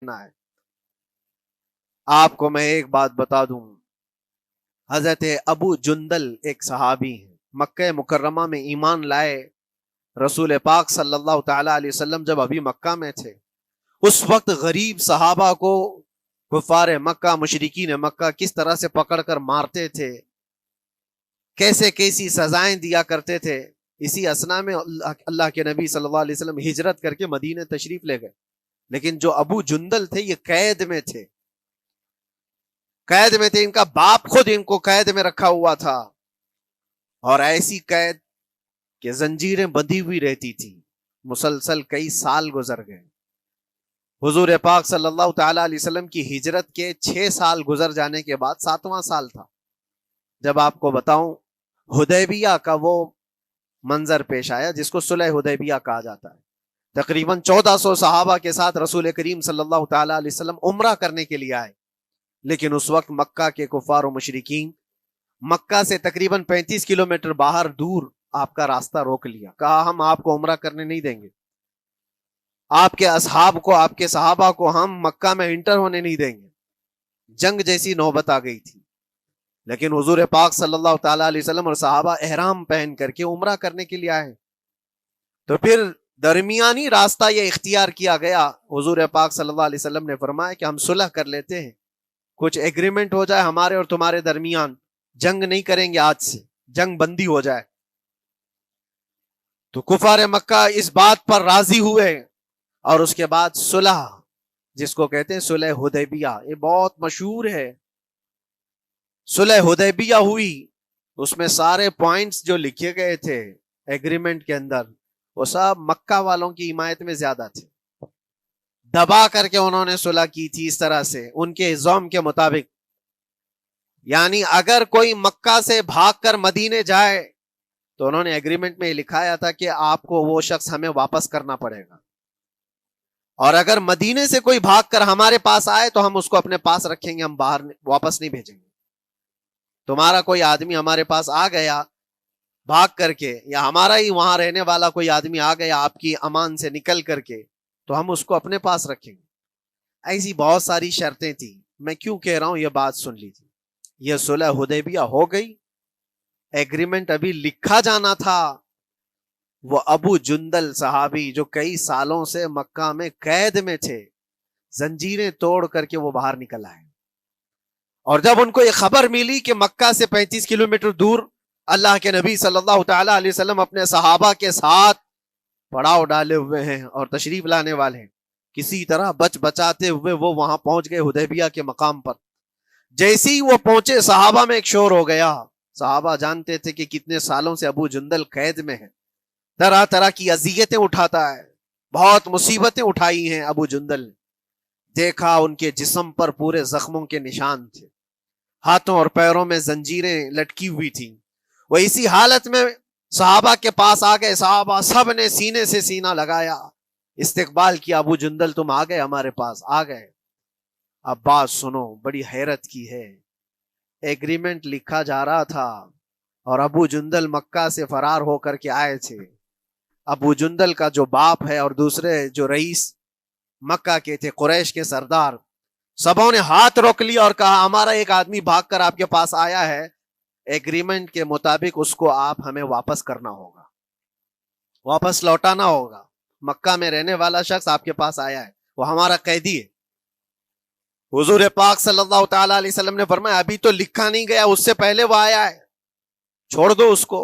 ہے۔ آپ کو میں ایک بات بتا دوں، حضرت ابو جندل ایک صحابی ہیں، مکہ مکرمہ میں ایمان لائے۔ رسول پاک صلی اللہ تعالی علیہ وسلم جب ابھی مکہ میں تھے، اس وقت غریب صحابہ کو کفار مکہ، مشرکین مکہ کس طرح سے پکڑ کر مارتے تھے، کیسے کیسی سزائیں دیا کرتے تھے۔ اسی اسنا میں اللہ کے نبی صلی اللہ علیہ وسلم ہجرت کر کے مدینہ تشریف لے گئے، لیکن جو ابو جندل تھے یہ قید میں تھے، قید میں تھے۔ ان کا باپ خود ان کو قید میں رکھا ہوا تھا، اور ایسی قید کہ زنجیریں بندھی ہوئی رہتی تھی، مسلسل کئی سال گزر گئے۔ حضور پاک صلی اللہ تعالی علیہ وسلم کی ہجرت کے 6 سال گزر جانے کے بعد 7واں سال تھا جب آپ کو بتاؤں حدیبیہ کا وہ منظر پیش آیا جس کو صلح حدیبیہ کہا جاتا ہے۔ تقریباً 1400 صحابہ کے ساتھ رسول کریم صلی اللہ تعالی علیہ وسلم عمرہ کرنے کے لیے آئے، لیکن اس وقت مکہ کے کفار و مشرکین مکہ سے تقریباً 35 کلومیٹر باہر دور آپ کا راستہ روک لیا، کہا ہم آپ کو عمرہ کرنے نہیں دیں گے، آپ کے اصحاب کو، آپ کے صحابہ کو ہم مکہ میں انٹر ہونے نہیں دیں گے۔ جنگ جیسی نوبت آ گئی تھی، لیکن حضور پاک صلی اللہ تعالی علیہ وسلم اور صحابہ احرام پہن کر کے عمرہ کرنے کے لیے آئے، تو پھر درمیانی راستہ یہ اختیار کیا گیا۔ حضور پاک صلی اللہ علیہ وسلم نے فرمایا کہ ہم صلح کر لیتے ہیں، کچھ ایگریمنٹ ہو جائے ہمارے اور تمہارے درمیان، جنگ نہیں کریں گے، آج سے جنگ بندی ہو جائے۔ تو کفار مکہ اس بات پر راضی ہوئے، اور اس کے بعد صلح، جس کو کہتے ہیں صلح حدیبیہ، یہ بہت مشہور ہے۔ صلح حدیبیہ ہوئی، اس میں سارے پوائنٹس جو لکھے گئے تھے ایگریمنٹ کے اندر وہ سب مکہ والوں کی حمایت میں زیادہ تھے، دبا کر کے انہوں نے صلح کی تھی اس طرح سے ان کے نظام کے مطابق۔ یعنی اگر کوئی مکہ سے بھاگ کر مدینے جائے تو انہوں نے ایگریمنٹ میں لکھایا تھا کہ آپ کو وہ شخص ہمیں واپس کرنا پڑے گا، اور اگر مدینے سے کوئی بھاگ کر ہمارے پاس آئے تو ہم اس کو اپنے پاس رکھیں گے، ہم باہر واپس نہیں بھیجیں گے۔ تمہارا کوئی آدمی ہمارے پاس آ گیا بھاگ کر کے، یا ہمارا ہی وہاں رہنے والا کوئی آدمی آ گیا آپ کی امان سے نکل کر کے، تو ہم اس کو اپنے پاس رکھیں گے۔ ایسی بہت ساری شرطیں تھیں۔ میں کیوں کہہ رہا ہوں، یہ بات سن لیجیے۔ یہ صلح حدیبیہ ہو گئی، ایگریمنٹ ابھی لکھا جانا تھا۔ وہ ابو جندل صحابی جو کئی سالوں سے مکہ میں قید میں تھے، زنجیریں توڑ کر کے وہ باہر نکل آئے، اور جب ان کو یہ خبر ملی کہ مکہ سے 35 کلومیٹر دور اللہ کے نبی صلی اللہ تعالی علیہ وسلم اپنے صحابہ کے ساتھ پڑاؤ ڈالے ہوئے ہیں اور تشریف لانے والے ہیں، کسی طرح بچ بچاتے ہوئے وہ وہاں پہنچ گئے حدیبیہ کے مقام پر۔ جیسے ہی وہ پہنچے صحابہ میں ایک شور ہو گیا۔ صحابہ جانتے تھے کہ کتنے سالوں سے ابو جندل قید میں ہے، طرح طرح کی اذیتیں اٹھاتا ہے، بہت مصیبتیں اٹھائی ہیں ابو جندل نے۔ دیکھا ان کے جسم پر پورے زخموں کے نشان تھے، ہاتھوں اور پیروں میں زنجیریں لٹکی ہوئی تھیں۔ وہ اسی حالت میں صحابہ کے پاس آ گئے، صحابہ سب نے سینے سے سینہ لگایا، استقبال کیا، ابو جندل تم آ گئے ہمارے پاس، آ گئے۔ اب بات سنو، بڑی حیرت کی ہے۔ ایگریمنٹ لکھا جا رہا تھا اور ابو جندل مکہ سے فرار ہو کر کے آئے تھے۔ ابو جندل کا جو باپ ہے اور دوسرے جو رئیس مکہ کے تھے، قریش کے سردار، سبوں نے ہاتھ روک لیا اور کہا ہمارا ایک آدمی بھاگ کر آپ کے پاس آیا ہے، ایگریمنٹ کے مطابق اس کو آپ ہمیں واپس کرنا ہوگا، واپس لوٹانا ہوگا۔ مکہ میں رہنے والا شخص آپ کے پاس آیا ہے، وہ ہمارا قیدی ہے۔ حضور پاک صلی اللہ تعالی علیہ وسلم نے فرمایا ابھی تو لکھا نہیں گیا، اس سے پہلے وہ آیا ہے، چھوڑ دو اس کو۔